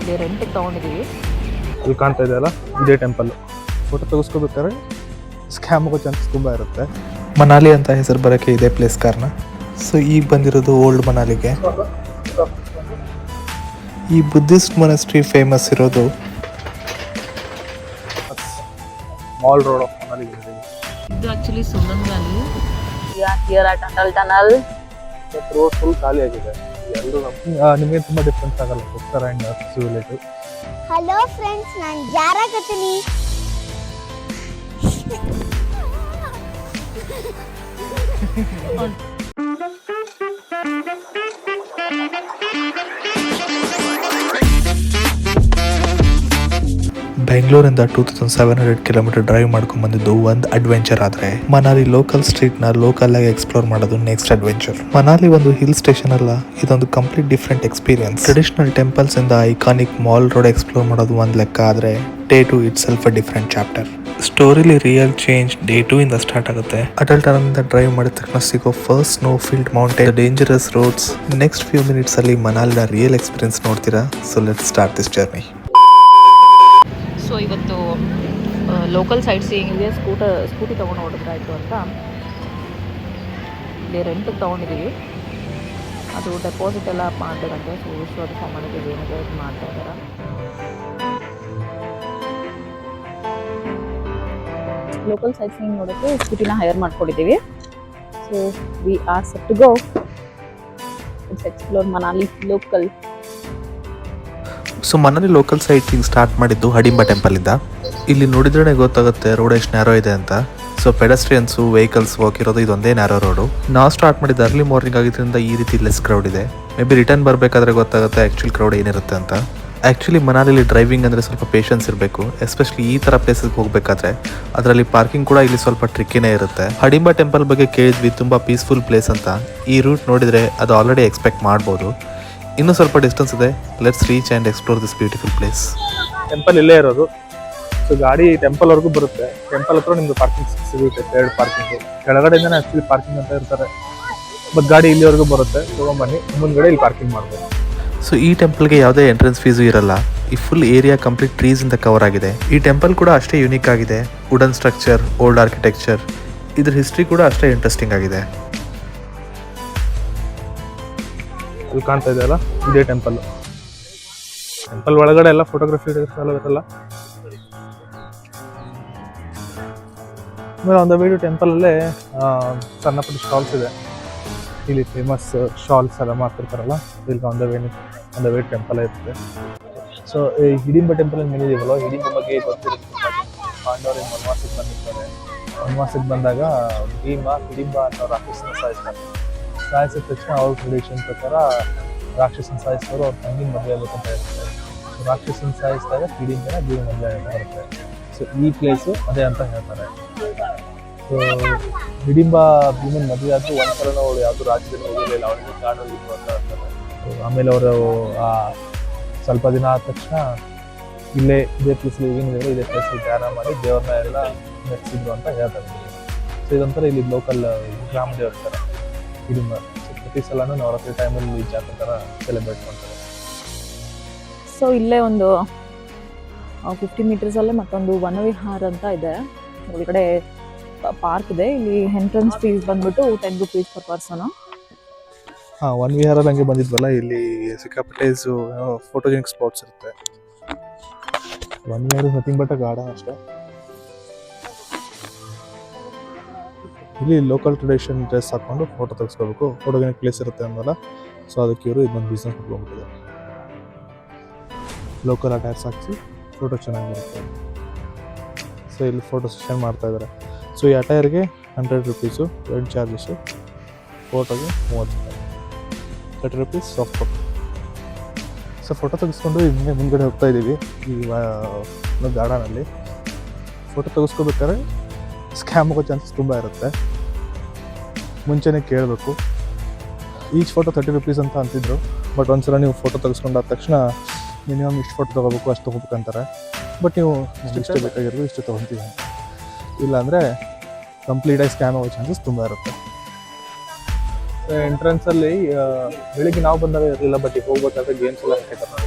ಇಲ್ಲಿ ರೆಂಟಿಗೆ ತೊಗೊಂಡಿದ್ದೀವಿ. ಇಲ್ಲಿ ಕಾಣ್ತಾ ಇದೆಯಲ್ಲ ಇದೇ ಟೆಂಪಲ್. ಫೋಟೋ ತೆಗೆಸ್ಕೋಬೇಕಾದ್ರೆ ಸ್ಕ್ಯಾಮ್ ಆಗೋ ಚಾನ್ಸಸ್ ತುಂಬ ಇರುತ್ತೆ. ಮನಾಲಿ ಅಂತ ಹೆಸರು ಬರೋಕ್ಕೆ ಇದೇ ಪ್ಲೇಸ್ ಕಾರಣ. ಸೊ ಈಗ ಬಂದಿರೋದು ಓಲ್ಡ್ ಮನಾಲಿಗೆ. ಈ ಬುದ್ಧಿಸ್ಟ್ ಮೊನಾಸ್ಟ್ರಿ ಫೇಮಸ್ ಇರೋದು ಮಾಲ್ ರೋಡ್ ಆಫ್ ಮನಾಲಿ. ಇದು actually Suman valley. Here at Atal tunnel. Road full ಖಾಲಿ ಆಗಿದೆ. ಎಲ್ಲರೂ ನಿಮಗೆ ತುಂಬ ಡಿಫ್ರೆನ್ಸ್ ಆಗಲ್ಲ ಉತ್ತರ ಆ್ಯಂಡ್ ಸಿವಿಲೇಟು. ಹಲೋ ಫ್ರೆಂಡ್ಸ್, ನಾನು ಜಾರಾ ಕತೀನಿ. ಬೆಂಗಳೂರಿಂದ 2700 ಕಿಲೋಮೀಟರ್ ಡ್ರೈವ್ ಮಾಡ್ಕೊಂಡ್ ಬಂದಿದ್ದು ಒಂದು ಅಡ್ವೆಂಚರ್ ಆದ್ರೆ, ಮನಾಲಿ ಲೋಕಲ್ ಸ್ಟ್ರೀಟ್ ನ ಲೋಕಲ್ ಆಗಿ ಎಕ್ಸ್ಪ್ಲೋರ್ ಮಾಡೋದು ನೆಕ್ಸ್ಟ್ ಅಡ್ವೆಂಚರ್. ಮನಾಲಿ ಒಂದು ಹಿಲ್ ಸ್ಟೇಷನ್ ಅಲ್ಲ, ಇದೊಂದು complete different experience. Traditional temples ಇಂದ ಐಕಾನಿಕ್ ಮಾಲ್ ರೋಡ್ ಎಕ್ಸ್ಪ್ಲೋರ್ ಮಾಡೋದು ಒಂದ್ ಲೆಕ್ಕ ಆದ್ರೆ, day 2 itself a different chapter. ಸ್ಟೋರಿಲಿ ರಿಯಲ್ ಚೇಂಜ್ ಡೇ 2 ಇಂದ ಸ್ಟಾರ್ಟ್ ಆಗುತ್ತೆ. ಅಟಲ್ ಟನಲ್ ಇಂದ ಡ್ರೈವ್ ಮಾಡಿದ ತಕ್ಷಣ ಸಿಗೋ first snow field mountain, dangerous roads. Next few minutes ಅಲ್ಲಿ ಮನಾಲಿನ ರಿಯಲ್ ಎಕ್ಸ್ಪೀರಿಯನ್ಸ್ ನೋಡ್ತೀರಾ. So let's start this journey. So ಇವತ್ತು ಲೋಕಲ್ ಸೈಟ್ ಸೀಯಿಂಗಿಗೆ ಸ್ಕೂಟಿ ತೊಗೊಂಡು ಹೊಡೆದ್ರಾಯ್ತು ಅಂತ ಇಲ್ಲಿ ರೆಂಟಿಗೆ ತೊಗೊಂಡಿದ್ದೀವಿ. ಅದು ಡೆಪಾಸಿಟ್ ಎಲ್ಲ ಮಾಡಬೇಕಂತೆ. ಸೊ ಇಷ್ಟು ಅದು ಫಾರ್ಮಾಲಿಟೀಸ್ ಏನಿದೆ ಇದು ಮಾಡ್ತಾ ಇದ್ದಾರೆ. ಲೋಕಲ್ ಸೈಟ್ ಸೀಯಿಂಗ್ ನೋಡೋಕ್ಕೆ ಸ್ಕೂಟಿನ ಹೈರ್ ಮಾಡ್ಕೊಂಡಿದ್ದೀವಿ. So we are set to go. It's explore Manali local. So Manali local sighting start ಮಾಡಿದ್ದು ಹಡಿಂಬ ಟೆಂಪಲ್ ಇಂದ. ಇಲ್ಲಿ ನೋಡಿದ್ರೆ ಗೊತ್ತಾಗುತ್ತೆ ರೋಡ್ ಎಷ್ಟು ನ್ಯಾರೋ ಇದೆ ಅಂತ. ಸೊ ಪೆಡಸ್ಟ್ರಿಯನ್ಸು ವೆಹಿಕಲ್ಸ್ ಹೋಗಿರೋದು ಇದೊಂದೇ ನ್ಯಾರೋ ರೋಡು. ನಾವು ಸ್ಟಾರ್ಟ್ ಮಾಡಿದ್ದು ಅರ್ಲಿ ಮಾರ್ನಿಂಗ್ ಆಗಿದ್ದರಿಂದ ಈ ರೀತಿ ಲೆಸ್ ಕ್ರೌಡ್ ಇದೆ. ಮೇ ಬಿ ರಿಟರ್ನ್ ಬರಬೇಕಾದ್ರೆ ಗೊತ್ತಾಗುತ್ತೆ ಆ್ಯಕ್ಚುಲಿ ಕ್ರೌಡ್ ಏನಿರುತ್ತೆ ಅಂತ. ಆ್ಯಕ್ಚುಲಿ ಮನಾಲಿಲಿ ಡ್ರೈವಿಂಗ್ ಅಂದರೆ ಸ್ವಲ್ಪ ಪೇಷನ್ಸ್ ಇರಬೇಕು, ಎಸ್ಪೆಷಲಿ ಈ ಥರ ಪ್ಲೇಸ್ಗೆ ಹೋಗಬೇಕಾದ್ರೆ. ಅದರಲ್ಲಿ ಪಾರ್ಕಿಂಗ್ ಕೂಡ ಇಲ್ಲಿ ಸ್ವಲ್ಪ ಟ್ರಿಕ್ಕಿನೇ ಇರುತ್ತೆ. ಹಡಿಂಬ ಟೆಂಪಲ್ ಬಗ್ಗೆ ಕೇಳಿದ್ವಿ, ತುಂಬ ಪೀಸ್ಫುಲ್ ಪ್ಲೇಸ್ ಅಂತ. ಈ ರೂಟ್ ನೋಡಿದರೆ ಅದು ಆಲ್ರೆಡಿ ಎಕ್ಸ್ಪೆಕ್ಟ್ ಮಾಡ್ಬೋದು. ಇನ್ನೂ ಸ್ವಲ್ಪ ಡಿಸ್ಟೆನ್ಸ್ ಇದೆ. Let's reach and explore this beautiful place. Temple ಇಲ್ಲೇ ಇರೋದು. ಸೊ ಗಾಡಿ ಟೆಂಪಲ್ವರೆಗೂ ಬರುತ್ತೆ. ಟೆಂಪಲ್ ಹತ್ರ ನಿಮ್ಗೆ ಪಾರ್ಕಿಂಗ್ ಸಿಗುತ್ತೆ, 2 ಪಾರ್ಕಿಂಗು. ಕೆಳಗಡೆಯಿಂದನೇ ಆ್ಯಕ್ಚುಲಿ ಪಾರ್ಕಿಂಗ್ ಅಂತ ಇರ್ತಾರೆ. ಬಟ್ ಗಾಡಿ ಇಲ್ಲಿವರೆಗೂ ಬರುತ್ತೆ, ತೊಗೊಂಬನ್ನಿ. ಮುಂದ್ಗಡೆ ಇಲ್ಲಿ ಪಾರ್ಕಿಂಗ್ ಮಾಡ್ಬೋದು. ಸೊ ಈ ಟೆಂಪಲ್ಗೆ ಯಾವುದೇ ಎಂಟ್ರೆನ್ಸ್ ಫೀಸು ಇರಲ್ಲ. ಈ ಫುಲ್ ಏರಿಯಾ ಕಂಪ್ಲೀಟ್ ಟ್ರೀಸ್ ಇಂದ ಕವರ್ ಆಗಿದೆ. ಈ ಟೆಂಪಲ್ ಕೂಡ ಅಷ್ಟೇ ಯುನೀಕ್ ಆಗಿದೆ. Wooden structure, old architecture. ಇದ್ರ ಹಿಸ್ಟ್ರಿ ಕೂಡ ಅಷ್ಟೇ ಇಂಟ್ರೆಸ್ಟಿಂಗ್ ಆಗಿದೆ. ಇಲ್ಲಿ ಕಾಣ್ತಾ ಇದೆಯಲ್ಲ ಇದೇ ಟೆಂಪಲ್. ಟೆಂಪಲ್ ಒಳಗಡೆ ಎಲ್ಲ ಫೋಟೋಗ್ರಫಿ ಇರಲ್ಲ. ಆಮೇಲೆ ಒಂದು ವೇ ಟೆಂಪಲಲ್ಲೇ ಸಣ್ಣ ಪುಟ್ಟ ಸ್ಟಾಲ್ಸ್ ಇದೆ. ಇಲ್ಲಿ ಫೇಮಸ್ ಶಾಲ್ಸ್ ಎಲ್ಲ ಮಾಡ್ತಿರ್ತಾರಲ್ಲ, ಇಲ್ಲಿ ಒಂದು ವೇ ಟೆಂಪಲ್ ಇರುತ್ತೆ. ಸೊ ಈ ಹಿಡಿಂಬ ಟೆಂಪಲ್ ಏನಿದೆಯಲ್ಲ, ಹಿಡಿಂಬ ಬಗ್ಗೆ ಗೊತ್ತಿರುತ್ತೆ. ಪಾಂಡವರು ವನವಾಸಕ್ಕೆ ಬಂದಿರ್ತಾರೆ. ವನವಾಸಕ್ಕೆ ಬಂದಾಗ ಭೀಮ ಹಿಡಿಂಬ ಅನ್ನೋ ರಾಕ್ಷಸನ ಸಾಯಿಸಿದ ತಕ್ಷಣ ಅವ್ರ ಟ್ರೆಡಿಷನ್ ಪ್ರಕಾರ ರಾಕ್ಷಸನ ಸಾಯಿಸಿದವರು ಅವ್ರ ತಂಗಿನ ಮದುವೆ ಆಗಬೇಕಂತ ಹೇಳ್ತಾರೆ. ಸೊ ರಾಕ್ಷಸನ ಸಾಯಿಸಿದಾಗ ಹಿಡಿಂಬನ ಭೀಮ ಮದುವೆ ಬರುತ್ತೆ. ಸೊ ಈ ಪ್ಲೇಸು ಅದೇ ಅಂತ ಹೇಳ್ತಾರೆ. ಸೊ ಹಿಡಿಂಬ ಭೀಮನ ಮದುವೆ ಆದರೂ ಒಂದ್ಸಲ ಅವಳು ಯಾವುದು ರಾಜ್ಯದಲ್ಲಿ ಹೋಗಲಿಲ್ಲ, ಅವಳಿಗೆ ಕಾಡಲ್ಲಿ ಅಂತ ಹೇಳ್ತಾರೆ. ಆಮೇಲೆ ಅವರು ಸ್ವಲ್ಪ ದಿನ ಆದ ತಕ್ಷಣ ಇದೇ ಪ್ಲೇಸಲ್ಲಿ ಏನಿದೆ ಇದೇ ಪ್ಲೇಸಲ್ಲಿ ಧ್ಯಾನ ಮಾಡಿ ದೇವ್ರನ್ನ ಎಲ್ಲ ಮೆಚ್ಚಿದ್ರು ಅಂತ ಹೇಳ್ತಾರೆ. ಸೊ ಇದೊಂಥರ ಇಲ್ಲಿ ಲೋಕಲ್ ಗ್ರಾಮ ದೇವರ ಹಿಡಿಂಬ. ಸೊ ಪ್ರತಿ ಸಲನೂ ನವರಾತ್ರಿ ಟೈಮಲ್ಲಿ ಜಾತ್ರೆ ಥರ ಸೆಲೆಬ್ರೇಟ್ ಮಾಡ್ತಾರೆ. ಸೊ ಇಲ್ಲೇ ಒಂದು 50 ಮೀಟರ್ಸಲ್ಲೇ ಮತ್ತೊಂದು ವನವಿಹಾರ ಅಂತ ಇದೆ. ಒಳಗಡೆ ಪಾರ್ಕ್ ಇದೆ. ಇಲ್ಲಿ ಎಂಟ್ರೆನ್ಸ್ ಫೀಸ್ ಬಂದ್ಬಿಟ್ಟು 10 ರೂಪೀಸ್ ಪರ್ ಪರ್ಸನ್. ವನವಿಹಾರಲ್ಲಿ ಹಂಗೆ ಬಂದಿದ್ವಲ್ಲ, ಇಲ್ಲಿ ಸಿಕ್ಕಾಪಟ್ಟೆ ಫೋಟೋಜೆನಿಕ್ ಸ್ಪಾಟ್ಸ್ ಇರುತ್ತೆ. ವನವಿಹಾರ ನಥಿಂಗ್ ಬಟ್ ಅ ಗಾರ್ಡನ್ ಅಷ್ಟೇ. ಇಲ್ಲಿ ಲೋಕಲ್ ಟ್ರೆಡಿಷನ್ ಡ್ರೆಸ್ ಹಾಕೊಂಡು ಫೋಟೋ ತೆಗೆಸ್ಕೋಬೇಕು. ಫೋಟೋಜೆನಿಕ್ ಪ್ಲೇಸ್ ಇರುತ್ತೆ ಅಂದಲ್ಲ, ಸೊ ಅದಕ್ಕೆ ಇವರು ಇದೊಂದು ಬಿಸ್ನೆಸ್ ಮಾಡ್ಕೊಂಡ್ಬಿಟ್ಟಿದ್ದಾರೆ. ಲೋಕಲ್ ಅಟೈರ್ಸ್ ಹಾಕಿಸಿ ಫೋಟೋ ಚೆನ್ನಾಗಿರುತ್ತೆ. ಸೊ ಇಲ್ಲಿ ಫೋಟೋ ಸೆಷನ್ ಮಾಡ್ತಾ ಇದ್ದಾರೆ. ಸೊ ಈ ಅಟೈರ್ಗೆ 100 ರೂಪೀಸು ರೆಂಟ್ ಚಾರ್ಜಸ್ಸು, ಫೋಟೋಗೆ 30 ರೂಪಾಯಿ, 30 rupees soft copy. So photo ತೆಗೆಸ್ಕೊಂಡು ಹಿಂಗೆ ಮುಂದ್ಗಡೆ ಹೋಗ್ತಾ ಇದ್ದೀವಿ ಈ ಗಾರ್ಡನಲ್ಲಿ. ಫೋಟೋ ತೆಗೆಸ್ಕೋಬೇಕಾದ್ರೆ ಸ್ಕ್ಯಾಮ್ ಆಗೋ ಚಾನ್ಸಸ್ ತುಂಬ ಇರುತ್ತೆ. ಮುಂಚೆನೇ ಕೇಳಬೇಕು. ಈಚ್ ಫೋಟೋ 30 ರೂಪೀಸ್ ಅಂತ ಅಂತಿದ್ರು. ಬಟ್ ಒಂದ್ಸಲ ನೀವು ಫೋಟೋ ತೆಗೆಸ್ಕೊಂಡಾದ ತಕ್ಷಣ ಮಿನಿಮಮ್ ಇಷ್ಟು ಫೋಟೋ ತೊಗೋಬೇಕು, ಅಷ್ಟು ತೊಗೋಬೇಕಂತಾರೆ. ಬಟ್ ನೀವು ಇಷ್ಟೇ ಬೇಕಾಗಿರೋದು ಇಷ್ಟು ತೊಗೊತೀವಿ. ಇಲ್ಲಾಂದರೆ ಕಂಪ್ಲೀಟಾಗಿ ಸ್ಕ್ಯಾಮ್ ಆಗೋ ಚಾನ್ಸಸ್ ತುಂಬ ಇರುತ್ತೆ. ಎಂಟ್ರೆನ್ಸಲ್ಲಿ ಬೆಳಿಗ್ಗೆ ನಾವು ಬಂದಾಗ ಇರಲಿಲ್ಲ, ಬಟ್ ಈಗ ಹೋಗ್ಬೇಕಾದ್ರೆ ಗೇಮ್ಸ್ ಎಲ್ಲ ಹಾಕಿರ್ತಾರೆ.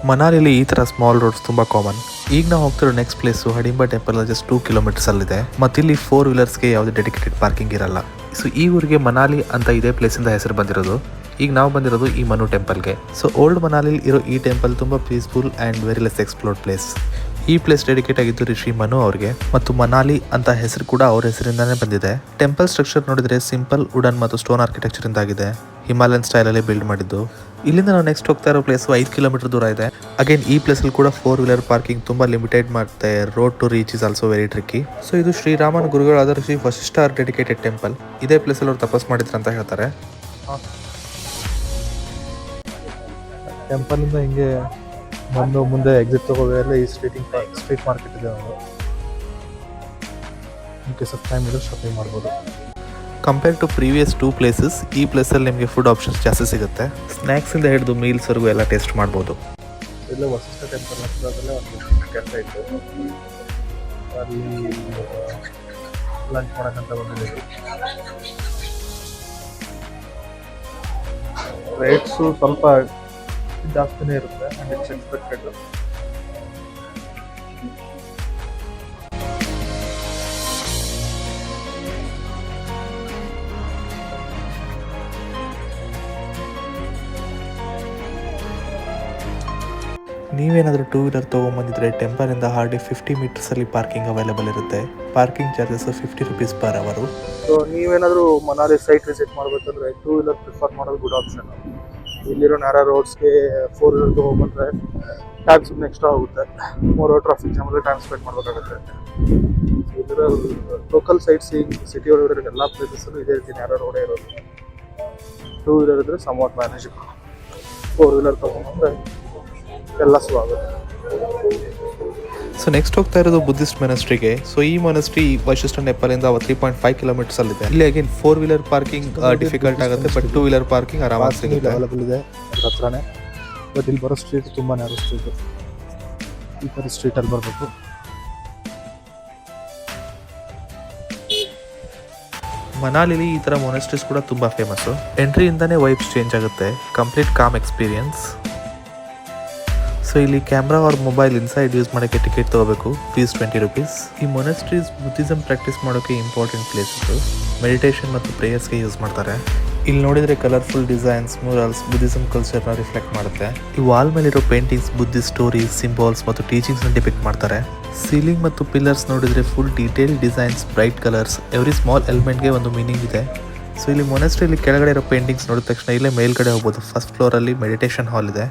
ಮನಾಲಿಲಿ ಈ ಥರ ಸ್ಮಾಲ್ ರೋಡ್ಸ್ ತುಂಬ ಕಾಮನ್. ಈಗ ನಾವು ಹೋಗ್ತಿರೋ next place Hidimba temple just 2 kilometres ಅಲ್ಲಿದೆ. ಮತ್ತು ಇಲ್ಲಿ 4 ವೀಲರ್ಸ್ಗೆ ಯಾವುದೇ ಡೆಡಿಕೇಟೆಡ್ ಪಾರ್ಕಿಂಗ್ ಇರಲ್ಲ. ಸೊ ಈ ಊರಿಗೆ ಮನಾಲಿ ಅಂತ ಇದೇ ಪ್ಲೇಸಿಂದ ಹೆಸರು ಬಂದಿರೋದು. ಈಗ ನಾವು ಬಂದಿರೋದು ಈ ಮನು ಟೆಂಪಲ್ಗೆ. ಸೊ ಓಲ್ಡ್ ಮನಾಲಿಲಿ ಇರೋ ಈ ಟೆಂಪಲ್ ತುಂಬ peaceful and very less explored place. ಈ ಪ್ಲೇಸ್ ಡೆಡಿಕೇಟ್ ಆಗಿದ್ದು ಋಷಿ ಮನು ಅವ್ರಿಗೆ, ಮತ್ತು ಮನಾಲಿ ಅಂತ ಹೆಸರು ಕೂಡ ಅವ್ರ ಹೆಸರಿಂದಾನೇ ಬಂದಿದೆ. ಟೆಂಪಲ್ ಸ್ಟ್ರಕ್ಚರ್ ನೋಡಿದ್ರೆ ಸಿಂಪಲ್ ವುಡನ್ ಮತ್ತು ಸ್ಟೋನ್ ಆರ್ಕಿಟೆಕ್ಚರ್ ಇಂದ ಆಗಿದೆ. ಹಿಮಾಲಯನ್ ಸ್ಟೈಲಲ್ಲಿ ಬಿಲ್ಡ್ ಮಾಡಿದ್ದು. ಇಲ್ಲಿಂದ ನಾವು ನೆಕ್ಸ್ಟ್ ಹೋಗ್ತಾ ಇರೋ ಪ್ಲೇಸು 5 ಕಿಲೋಮೀಟರ್ ದೂರ ಇದೆ. ಅಗೇನ್ ಈ ಪ್ಲೇಸಲ್ಲಿ ಕೂಡ 4 ವೀಲರ್ ಪಾರ್ಕಿಂಗ್ ತುಂಬ ಲಿಮಿಟೆಡ್ ಮಾಡುತ್ತೆ. Road to reach is also very tricky. So ಇದು ಶ್ರೀರಾಮನ್ ಗುರುಗಳಾದ ಶ್ರೀ ವಶಿಷ್ಠ ಡೆಡಿಕೇಟೆಡ್ ಟೆಂಪಲ್. ಇದೇ ಪ್ಲೇಸಲ್ಲಿ ಅವ್ರು ತಪಸ್ ಮಾಡಿದ್ರು ಅಂತ ಹೇಳ್ತಾರೆ. ಟೆಂಪಲಿಂದ ಹಿಂಗೆ ಬಂದು ಮುಂದೆ ಎಕ್ಸಿಟ್ ತಗೋಬೇಕಲ್ಲ, ಈ ಸ್ಟ್ರೀಟ್ ಮಾರ್ಕೆಟ್ ಇದೆ. ಒಂದು ಇನ್ ಕೇಸ್ ಆಫ್ ಟೈಮ್ ಇದ್ರೆ ಶಾಪಿಂಗ್ ಮಾಡ್ಬೋದು. ಕಂಪೇರ್ ಟು ಪ್ರೀವಿಯಸ್ 2 ಪ್ಲೇಸಸ್ ಈ ಪ್ಲೇಸಲ್ಲಿ ನಿಮಗೆ ಫುಡ್ ಆಪ್ಷನ್ಸ್ ಜಾಸ್ತಿ ಸಿಗುತ್ತೆ. ಸ್ನ್ಯಾಕ್ಸಿಂದ ಹಿಡಿದು ಮೀಲ್ಸ್ವರೆಗೂ ಎಲ್ಲ ಟೇಸ್ಟ್ ಮಾಡ್ಬೋದು. ಇಲ್ಲೇ ವಸಿಷ್ಠ ಟೆಂಪಲ್ ಹತ್ರದಲ್ಲೇ ಒಂದು ಕೆಫೆ ಇತ್ತು, ಅಲ್ಲಿ ಲಂಚ್ ಮಾಡೋಕ್ಕಂತ ಬಂದಿದ್ದೀವಿ. ರೇಟ್ಸು ಸ್ವಲ್ಪ ಜಾಸ್ತಿನೇ ಇರುತ್ತೆ, ಆ್ಯಂಡ್ ಇಟ್ಸ್ ಎಕ್ಸ್ಪೆಕ್ಟೆಡ್. ನೀವೇನಾದರೂ 2 ವೀಲರ್ ತೊಗೊಂಬಂದಿದ್ರೆ ಟೆಂಪಲಿಂದ ಹಾರ್ಡ್ಲಿ 50 ಮೀಟರ್ಸಲ್ಲಿ ಪಾರ್ಕಿಂಗ್ ಅವೈಲೇಬಲ್ ಇರುತ್ತೆ. ಪಾರ್ಕಿಂಗ್ ಚಾರ್ಜಸ್ 50 ರುಪೀಸ್ ಪರ್ ಅವರು. ಸೊ ನೀವೇನಾದರೂ ಮನಾಲಿ ಸೈಟ್ ವಿಸಿಟ್ ಮಾಡಬೇಕಂದ್ರೆ 2 ವೀಲರ್ ಪ್ರಿಫರ್ ಮಾಡೋದು ಗುಡ್ ಆಪ್ಷನ್. ಇಲ್ಲಿರೋ ನ್ಯಾರೋ ರೋಡ್ಸ್ಗೆ 4 ವೀಲರ್ ತೊಗೊಂಡ್ಬಂದ್ರೆ ಟ್ಯಾಕ್ಸ್ ಎಕ್ಸ್ಟ್ರಾ ಹೋಗುತ್ತೆ. ಮೋರೋ ಟ್ರಾಫಿಕ್ ಜಾಮಲ್ಲಿ ಟೈಮ್ ಸ್ಪೆಂಡ್ ಮಾಡಬೇಕಾಗುತ್ತೆ. ಇದರ ಲೋಕಲ್ ಸೈಟ್ ಸೀಯಿಂಗ್ ಸಿಟಿ ಒಳಗಡೆ ಎಲ್ಲ ಪ್ಲೇಸಸ್ಸಲ್ಲೂ ಇದೇ ರೀತಿ ನ್ಯಾರೋ ರೋಡೇ ಇರೋದು. 2 ವೀಲರ್ ಇದ್ದರೆ ಸಮ್ವಾಟ್ ಮ್ಯಾನೇಜಬಲ್. 4 ವೀಲರ್ ತೊಗೊಂಡ್ಬಂದ್ರೆ ಎಲ್ಲ ಆಗುತ್ತೆ. ಸೊ ನೆಕ್ಸ್ಟ್ ಹೋಗ್ತಾ ಇರೋದು ಬುದ್ಧಿಸ್ಟ್ ಮೊನಾಸ್ಟ್ರಿಗೆ. ಸೊ ಈ ಮೊನಾಸ್ಟ್ರಿ ವಶಿಷ್ಠ ಟೆಂಪಲಿಂದ 3.5 ಕಿಲೋಮೀಟರ್ಸ್ ಅಲ್ಲಿದೆ. ಇಲ್ಲಿ ಅಗೇನ್ 4 ವೀಲರ್ ಪಾರ್ಕಿಂಗ್ ಡಿಫಿಕಲ್ಟ್ ಆಗುತ್ತೆ, ಬಟ್ 2 ವೀಲರ್ ಪಾರ್ಕಿಂಗ್ ಆರಾಮಾಗಿ ಸಿಗುತ್ತೆ. ಅವೈಲೇಬಲ್ ಇದೆ ಅದ್ರ ಹತ್ರನೇ. ಬಟ್ ಇಲ್ಲಿ ಬರೋ ಸ್ಟ್ರೀಟ್ ತುಂಬ ನ್ಯಾರೋ ಸ್ಟ್ರೀಟು. ಈ ಥರ ಸ್ಟ್ರೀಟಲ್ಲಿ ಬರಬೇಕು. ಮನಾಲಿಲಿ ಈ ಥರ ಮೊನಾಸ್ಟ್ರೀಸ್ ಕೂಡ ತುಂಬ ಫೇಮಸ್ಸು. ಎಂಟ್ರಿಯಿಂದನೇ ವೈಬ್ಸ್ ಚೇಂಜ್ ಆಗುತ್ತೆ. Complete calm experience. ಸೊ ಇಲ್ಲಿ ಕ್ಯಾಮ್ರಾ ಅವ್ರ ಮೊಬೈಲ್ ಇನ್ಸೈಡ್ ಯೂಸ್ ಮಾಡೋಕ್ಕೆ ಟಿಕೆಟ್ ತೊಗೋಬೇಕು. Fees 20 rupees. ಈ ಮೊನಾಸ್ಟ್ರೀಸ್ ಬುದ್ಧಿಸಮ್ ಪ್ರಾಕ್ಟೀಸ್ ಮಾಡೋಕ್ಕೆ ಇಂಪಾರ್ಟೆಂಟ್ ಪ್ಲೇಸಸ್ಸು. ಮೆಡಿಟೇಷನ್ ಮತ್ತು ಪ್ರೇಯರ್ಸ್ಗೆ ಯೂಸ್ ಮಾಡ್ತಾರೆ. ಇಲ್ಲಿ ನೋಡಿದರೆ ಕಲರ್ಫುಲ್ ಡಿಸೈನ್ಸ್, ಮ್ಯೂರಲ್ಸ್ ಬುದ್ಧಿಸಮ್ ಕಲ್ಚರ್ನ ರಿಫ್ಲೆಕ್ಟ್ ಮಾಡುತ್ತೆ. ಈ ವಾಲ್ ಮೇಲಿರೋ ಪೇಂಟಿಂಗ್ಸ್ ಬುದ್ಧಿಸ್ಟ್ ಸ್ಟೋರೀಸ್, ಸಿಂಬಾಲ್ಸ್ ಮತ್ತು ಟೀಚಿಂಗ್ಸ್ನ ಡಿಪಿಕ್ಟ್ ಮಾಡ್ತಾರೆ. ಸೀಲಿಂಗ್ ಮತ್ತು ಪಿಲ್ಲರ್ಸ್ ನೋಡಿದರೆ full detail designs, bright colours, every small ಎಲಿಮೆಂಟ್ಗೆ ಒಂದು ಮೀನಿಂಗ್ ಇದೆ. ಸೊ ಇಲ್ಲಿ ಮೊನಾಸ್ಟ್ರಿಯಲ್ಲಿ ಕೆಳಗಡೆ ಇರೋ ಪೇಂಟಿಂಗ್ಸ್ ನೋಡಿದ ತಕ್ಷಣ ಇಲ್ಲೇ ಮೇಲ್ಗಡೆ ಹೋಗ್ಬೋದು. ಫಸ್ಟ್ ಫ್ಲೋರಲ್ಲಿ ಮೆಡಿಟೇಷನ್ ಹಾಲ್ ಇದೆ.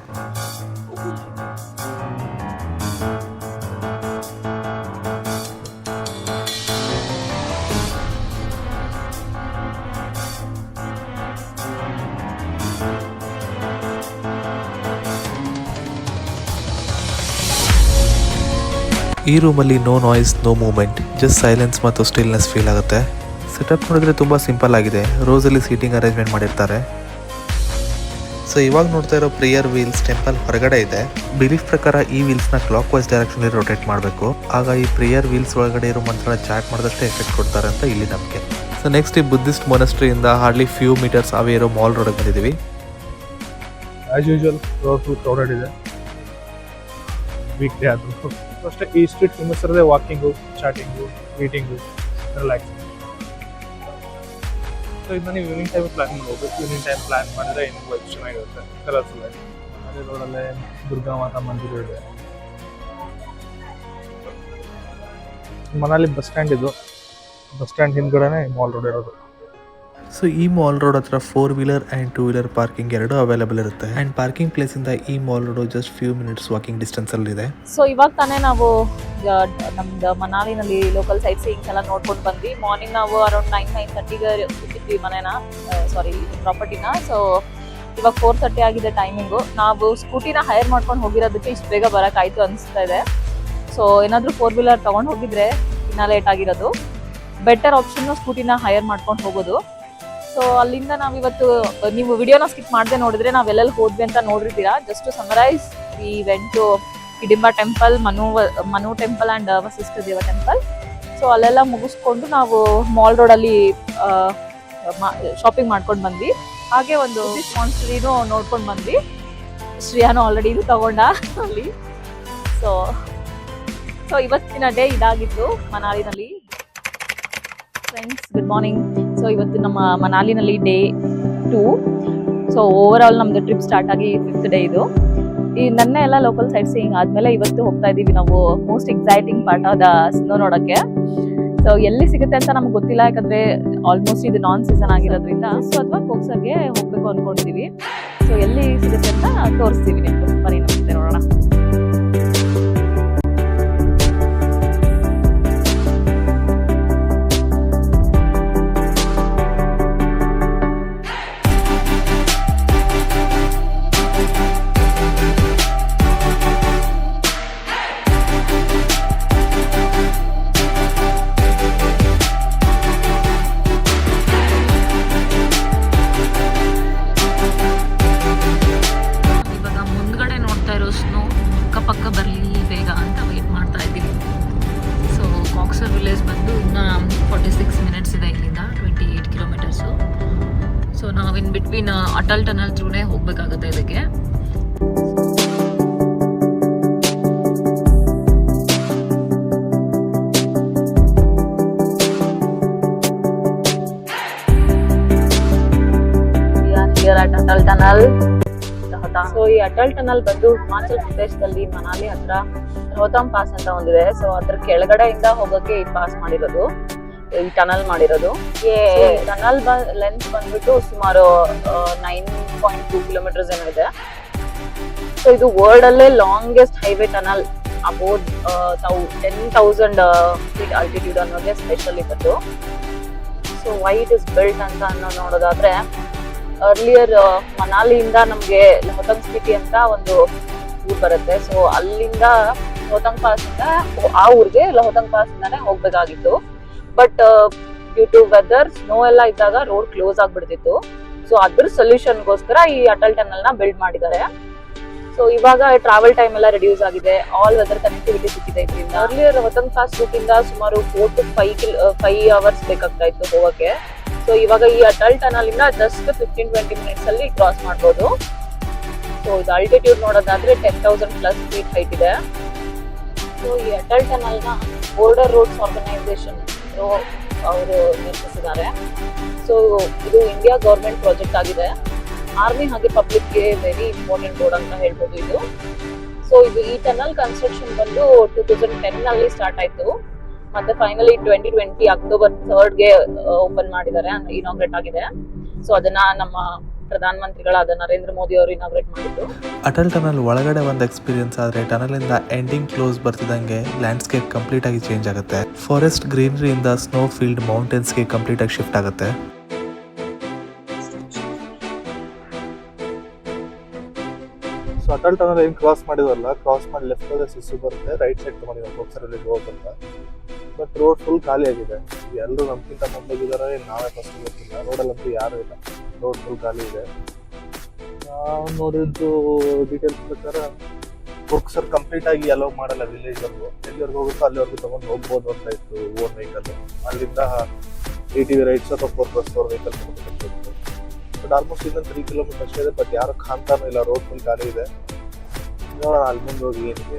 ಈ ರೂಮಲ್ಲಿ no noise, no movement, just silence ಮತ್ತು ಸ್ಟಿಲ್ನೆಸ್ ಫೀಲ್ ಆಗುತ್ತೆ. ಸೆಟಪ್ ನೋಡಿದ್ರೆ ತುಂಬ ಸಿಂಪಲ್ ಆಗಿದೆ. ರೋಸಲ್ಲಿ ಸೀಟಿಂಗ್ ಅರೇಂಜ್ಮೆಂಟ್ ಮಾಡಿರ್ತಾರೆ. ಸೊ ಇವಾಗ ನೋಡ್ತಾ ಇರೋ ಪ್ರೇಯರ್ ವೀಲ್ಸ್ ಟೆಂಪಲ್ ಹೊರಗಡೆ ಇದೆ. ಬಿಲೀಫ್ ಪ್ರಕಾರ ಈ ವೀಲ್ಸ್ನ ಕ್ಲಾಕ್ ವೈಸ್ ಡೈರೆಕ್ಷನಲ್ಲಿ ರೊಟೇಟ್ ಮಾಡಬೇಕು. ಆಗ ಈ ಪ್ರೇಯರ್ ವೀಲ್ಸ್ ಒಳಗಡೆ ಇರೋ ಮಂತ್ರ ಚಾಟ್ ಮಾಡಿದಷ್ಟೇ ಎಫೆಕ್ಟ್ ಕೊಡ್ತಾರೆ ಅಂತ ಇಲ್ಲಿ ನಂಬಿಕೆ. ಸೊ ನೆಕ್ಸ್ಟ್ ಈ ಬುದ್ಧಿಸ್ಟ್ ಮೊನಾಸ್ಟ್ರಿಯಿಂದ ಹಾರ್ಡ್ಲಿ ಫ್ಯೂ ಮೀಟರ್ಸ್ ಅವೇ ಇರೋ ಮಾಲ್ ರೋಡಿಗೆ ಬಂದಿದ್ದೀವಿ. As usual road full crowded ಇದೆ. ವೀಕ್ ಡೇ ಆದರೂ ಅಷ್ಟೇ. ಈ ಸ್ಟ್ರೀಟ್ ಫೇಮಸ್ ಇರೋದೇ walking, chatting, meeting, relaxing. So ಇದನ್ನ ನೀವು ಈವ್ನಿಂಗ್ ಟೈಮ್ ಪ್ಲ್ಯಾನ್ ಹೋಗ್ಬೇಕು. ಈವ್ನಿಂಗ್ ಟೈಮ್ ಪ್ಲ್ಯಾನ್ ಮಾಡಿದ್ರೆ ಇನ್ನೂ ವೈಬ್ ಚೆನ್ನಾಗಿರುತ್ತೆ, ಕಲರ್ಫುಲ್ ಆಗಿ. ಅದೇ ರೋಡಲ್ಲೇ ದುರ್ಗಾ ಮಾತಾ ಮಂದಿರ ಇದೆ. ಮನಾಲಿ ಬಸ್ ಸ್ಟ್ಯಾಂಡ್ ಇದು. ಬಸ್ ಸ್ಟ್ಯಾಂಡ್ ಹಿಂದ್ಗಡೆನೇ ಮಾಲ್ ರೋಡ್ ಇರೋದು. ಸೊ ಈ ಮಾಲ್ ರೋಡ್ ಹತ್ರ 4 ವೀಲರ್ ಆ್ಯಂಡ್ 2 ವೀಲರ್ ಪಾರ್ಕಿಂಗ್ ಎರಡೂ ಅವೈಲೇಬಲ್ ಇರುತ್ತೆ. ಆ್ಯಂಡ್ ಪಾರ್ಕಿಂಗ್ ಪ್ಲೇಸಿಂದ ಈ mall road just few minutes walking ಡಿಸ್ಟೆನ್ಸಲ್ಲಿದೆ. ಸೊ ಇವಾಗ ತಾನೇ ನಾವು ನಮ್ದು ಮನಾಲಿನಲ್ಲಿ ಲೋಕಲ್ ಸೈಟ್ ಸೀಯಿಂಗ್ಸ್ ಎಲ್ಲ ನೋಡ್ಕೊಂಡು ಬಂದ್ವಿ. ಮಾರ್ನಿಂಗ್ ನಾವು ಅರೌಂಡ್ 9-9:30ಗೆ ಬಿಟ್ಟಿದ್ವಿ ಪ್ರಾಪರ್ಟಿನ. ಸೊ ಇವಾಗ 4:30 ಆಗಿದೆ ಟೈಮಿಂಗು. ನಾವು ಸ್ಕೂಟಿನ ಹೈರ್ ಮಾಡ್ಕೊಂಡು ಹೋಗಿರೋದಕ್ಕೆ ಇಷ್ಟು ಬೇಗ ಬರೋಕ್ಕಾಯ್ತು ಅನಿಸ್ತಾ ಇದೆ. ಸೊ ಏನಾದರೂ 4 ವೀಲರ್ ತೊಗೊಂಡು ಹೋಗಿದ್ರೆ ಇನ್ನೂ ಲೇಟ್ ಆಗಿರೋದು. ಬೆಟರ್ ಆಪ್ಷನ್ನು ಸ್ಕೂಟಿನ ಹೈರ್ ಮಾಡ್ಕೊಂಡು ಹೋಗೋದು. ಸೊ ಅಲ್ಲಿಂದ ನಾವಿವತ್ತು ನೀವು ವಿಡಿಯೋನ ಸ್ಕಿಪ್ ಮಾಡದೆ ನೋಡಿದ್ರೆ ನಾವೆಲ್ಲೆಲ್ಲಿ ಹೋದ್ವಿ ಅಂತ ನೋಡಿರ್ತೀರಾ. Just to summarise, we went to Hidimba temple, Manu temple and Vasishtha Dev temple. So ಅಲ್ಲೆಲ್ಲ ಮುಗಿಸ್ಕೊಂಡು ನಾವು ಮಾಲ್ ರೋಡಲ್ಲಿ ಶಾಪಿಂಗ್ ಮಾಡ್ಕೊಂಡು ಬಂದ್ವಿ. ಹಾಗೆ ಒಂದು ಮಾನ್ಸ್ಟರಿನೂ ನೋಡ್ಕೊಂಡು ಬಂದ್ವಿ. ಶ್ರೇಯಾನು ಆಲ್ರೆಡಿ ಇದು ತಗೊಂಡ ಅಲ್ಲಿ. ಸೊ ಇವತ್ತಿನ ಡೇ ಇದಾಗಿತ್ತು ಮನಾಲಿನಲ್ಲಿ. Friends good morning. ಸೊ ಇವತ್ತು ನಮ್ಮ ಮನಾಲಿನಲ್ಲಿ ಡೇ 2. ಸೊ ಓವರ್ ಆಲ್ ನಮ್ದು ಟ್ರಿಪ್ ಸ್ಟಾರ್ಟ್ ಆಗಿ 5th ಡೇ ಇದು. ಈ ನೆನ್ನೆ ಎಲ್ಲ ಲೋಕಲ್ ಸೈಟ್ ಸೀಯಿಂಗ್ ಆದ್ಮೇಲೆ ಇವತ್ತು ಹೋಗ್ತಾ ಇದೀವಿ ನಾವು ಮೋಸ್ಟ್ ಎಕ್ಸೈಟಿಂಗ್ ಪಾರ್ಟ್ ಆದ ಸ್ನೋ ನೋಡಕ್ಕೆ. ಸೊ ಎಲ್ಲಿ ಸಿಗುತ್ತೆ ಅಂತ ನಮ್ಗೆ ಗೊತ್ತಿಲ್ಲ, ಯಾಕಂದ್ರೆ ಆಲ್ಮೋಸ್ಟ್ ಇದು ನಾನ್ ಸೀಸನ್ ಆಗಿರೋದ್ರಿಂದ. ಸೊ ಅಥವಾ ಕೋಕ್ಸರ್ಗೆ ಹೋಗ್ಬೇಕು ಅನ್ಕೊಂಡಿದೀವಿ. ಸೊ ಎಲ್ಲಿ ಸಿಗುತ್ತೆ ಅಂತ ತೋರಿಸ್ತೀವಿ ನಿಮ್ಗೆ. ಬನ್ನಿ ನಮಸ್ತೆ ನೋಡೋಣ. ಪಕ್ಕ ಬರಲಿ ಬೇಗ ಅಂತ ವೆಯ್ಟ್ ಮಾಡ್ತಾ ಇದ್ದೀವಿ. ಸೊ ಕಾಕ್ಸರ್ ವಿಲೇಜ್ ಬಂದು ಇನ್ನು 46 ಮಿನಿಟ್ಸ್ ಇದೆ ಇಲ್ಲಿಂದ, 28 ಕಿಲೋಮೀಟರ್ಸು. ಸೊ ನಾವು ಇನ್ ಬಿಟ್ವೀನ್ ಅಟಲ್ ಟನಲ್ ಥ್ರೂನೇ ಹೋಗಬೇಕಾಗುತ್ತೆ ಇದಕ್ಕೆ. ಅಟಲ್ ಟನಲ್. ಸೊ ಈ ಅಟಲ್ ಟನಲ್ ಬಂದು ಹಿಮಾಚಲ್ ಪ್ರದೇಶದಲ್ಲಿ ಮನಾಲಿ ಹತ್ರ ರೋಹತಾಂಗ್ ಪಾಸ್ ಅಂತ ಒಂದಿದೆ. ಸೊ ಅದ್ರ ಕೆಳಗಡೆಯಿಂದ ಹೋಗೋಕೆ ಈ ಪಾಸ್ ಮಾಡಿರೋದು, ಈ ಟನಲ್ ಮಾಡಿರೋದು. ಈ ಟನಲ್ ಲೆಂತ್ ಬಂದ್ಬಿಟ್ಟು ಸುಮಾರು 9.2 ಕಿಲೋಮೀಟರ್ಸ್ ಏನೋ ಇದೆ. ಸೊ ಇದು ವರ್ಲ್ಡ್ ಅಲ್ಲೇ longest highway tunnel, about 10,000 feet altitude ಅನ್ನೋದೇ ಸ್ಪೆಷಲ್ ಇತ್ತು. So why it is built ಅಂತ ನೋಡೋದಾದ್ರೆ, ಅರ್ಲಿಯರ್ ಮನಾಲಿಯಿಂದ ನಮ್ಗೆ ರೋಹತಾಂಗ್ ಸ್ಪಿಟಿ ಅಂತ ಒಂದು ಊರ್ ಬರುತ್ತೆ. ಸೊ ಅಲ್ಲಿಂದ ರೋಹತಾಂಗ್ ಪಾಸ್ ಇಂದ ಆ ಊರಿಗೆ ರೋಹತಾಂಗ್ ಪಾಸ್ ಇಂದಾನೆ ಹೋಗ್ಬೇಕಾಗಿತ್ತು. But due to weather snow ಎಲ್ಲ ಇದ್ದಾಗ ರೋಡ್ ಕ್ಲೋಸ್ ಆಗ್ಬಿಡ್ತಿತ್ತು. ಸೊ ಅದ್ರ ಸೊಲ್ಯೂಷನ್ಗೋಸ್ಕರ ಈ ಅಟಲ್ ಟನಲ್ ನ ಬಿಲ್ಡ್ ಮಾಡಿದ್ದಾರೆ. ಸೊ ಇವಾಗ ಟ್ರಾವೆಲ್ ಟೈಮ್ ಎಲ್ಲ ರೆಡ್ಯೂಸ್ ಆಗಿದೆ, ಆಲ್ ವೆದರ್ ಕನೆಕ್ಟಿವಿಟಿ ಸಿಕ್ಕಿದೆ ಇದರಿಂದ. ಅರ್ಲಿಯರ್ ರೋಹತಾಂಗ್ ಪಾಸ್ ರೂಟ್ ಇಂದ ಸುಮಾರು 4 to 5 hours ಬೇಕಾಗ್ತಾ ಇತ್ತು ಹೋಗಕ್ಕೆ. ಸೊ ಇವಾಗ ಈ ಅಟಲ್ ಟನಲ್ ಇಂದ ಜಸ್ಟ್ 15-20 ಮಿನಿಟ್ಸ್ ಅಲ್ಲಿ ಕ್ರಾಸ್ ಮಾಡ್ಬೋದು. ಸೊ ಇದು ಆಲ್ಟಿಟ್ಯೂಡ್ ನೋಡೋದಾದ್ರೆ 10,000+ ಫೀಟ್ ಹೈಟ್ ಇದೆ. ಸೊ ಈ ಅಟಲ್ ಟನಲ್ ನ ಬಾರ್ಡರ್ ರೋಡ್ಸ್ ಆರ್ಗನೈಸೇಷನ್ ಅವರು ನಿರ್ಮಿಸಿದ್ದಾರೆ. ಸೊ ಇದು ಇಂಡಿಯಾ ಗವರ್ಮೆಂಟ್ ಪ್ರಾಜೆಕ್ಟ್ ಆಗಿದೆ. ಆರ್ಮಿ ಹಾಗೆ ಪಬ್ಲಿಕ್ಗೆ ವೆರಿ ಇಂಪಾರ್ಟೆಂಟ್ ರೋಡ್ ಅಂತ ಹೇಳ್ಬೋದು ಇದು. ಸೊ ಇದು ಈ ಟನಲ್ ಕನ್ಸ್ಟ್ರಕ್ಷನ್ ಬಂದು 2010 ನಲ್ಲಿ ಸ್ಟಾರ್ಟ್ ಆಯ್ತು. ಮತ್ತೆ ಫೈನಲಿ 2020 ಅಕ್ಟೋಬರ್ 3ಗೆ ಓಪನ್ ಮಾಡಿದ್ದಾರೆ, ಇನಾಗ್ರೇಟ್ ಆಗಿದೆ. ಸೊ ಅದನ್ನ ನಮ್ಮ ಪ್ರಧಾನ ಮಂತ್ರಿಗಳಾದ ನರೇಂದ್ರ ಮೋದಿ ಅವರು ಇನಾಗ್ರೇಟ್ ಮಾಡಿದ್ರು. ಅಟಲ್ ಟನಲ್ ಒಳಗಡೆ ಒಂದು ಎಕ್ಸ್ಪೀರಿಯನ್ಸ್ ಆದ್ರೆ ಟನಲ್ ಇಂದ ಎಂಡಿಂಗ್ ಕ್ಲೋಸ್ ಬರ್ತಿದಂಗೆ ಲ್ಯಾಂಡ್ಸ್ಕೇಪ್ ಕಂಪ್ಲೀಟ್ ಆಗಿ ಚೇಂಜ್ ಆಗುತ್ತೆ. ಫಾರೆಸ್ಟ್ ಗ್ರೀನರಿ ಇಂದ ಸ್ನೋ ಫೀಲ್ಡ್ ಮೌಂಟೇನ್ಸ್ಗೆ ಕಂಪ್ಲೀಟ್ ಆಗಿ ಶಿಫ್ಟ್ ಆಗುತ್ತೆ. ಸೊ ಅಟಲ್ ಟನಲ್ ಏನು ಕ್ರಾಸ್ ಮಾಡಿದ್ವಲ್ಲ, ಕ್ರಾಸ್ ಮಾಡಿ ಲೆಫ್ಟ್ ಹೋದ್ರೆ ಸಿಸ್ಸು ಬರುತ್ತೆ, ರೈಟ್ ಸೈಡ್ ತಗೊಂಡಿದ್ವಿ ಕೋಕ್ಸರ್ ವಿಲೇಜ್ ಹೋಗಂತ. ಬಟ್ ರೋಡ್ ಫುಲ್ ಖಾಲಿ ಆಗಿದೆ. ಎಲ್ಲರೂ ನಮ್ಗಿಂತ ಮುಂದೋಗಿದ್ದಾರೆ, ನಾವೇ ಫಸ್ಟ್ ಗೊತ್ತಿಲ್ಲ. ರೋಡಲ್ಲಂತೂ ಯಾರೂ ಇಲ್ಲ, ರೋಡ್ ಫುಲ್ ಖಾಲಿ ಇದೆ. ನಾವು ನೋಡಿದ್ದು ಡೀಟೇಲ್ಸ್ ಪ್ರಕಾರ ಕೋಕ್ಸರ್ ಕಂಪ್ಲೀಟ್ ಆಗಿ ಅಲೋ ಮಾಡಲ್ಲ ವಿಲೇಜ್ವರೆಗೂ. ಎಲ್ಲಿವರೆಗೂ ಹೋಗುತ್ತೋ ಅಲ್ಲಿವರೆಗೂ ತಗೊಂಡು ಹೋಗ್ಬೋದು ಅಂತ ಇತ್ತು ಓನ್ ವೆಹಿಕಲ್. ಅಲ್ಲಿಂದ ATV ರೈಡ್ಸ್ ಅಥವಾ 4+4 ವೆಹಿಕಲ್ ತಗೊಂಡು. ಬಟ್ ಆಲ್ಮೋಸ್ಟ್ ಇನ್ನೊಂದು 3 ಕಿಲೋಮೀಟರ್ ಅಷ್ಟೇ ಇದೆ. ಬಟ್ ಯಾರು ಕಾಣ್ತಾನೂ ಇಲ್ಲ, ರೋಡ್ ಫುಲ್ ಖಾಲಿ ಇದೆ. ನೋಡೋಣ ಅಲ್ಲಿ ಮುಂದೆ ಹೋಗಿ ಏನಿದೆ.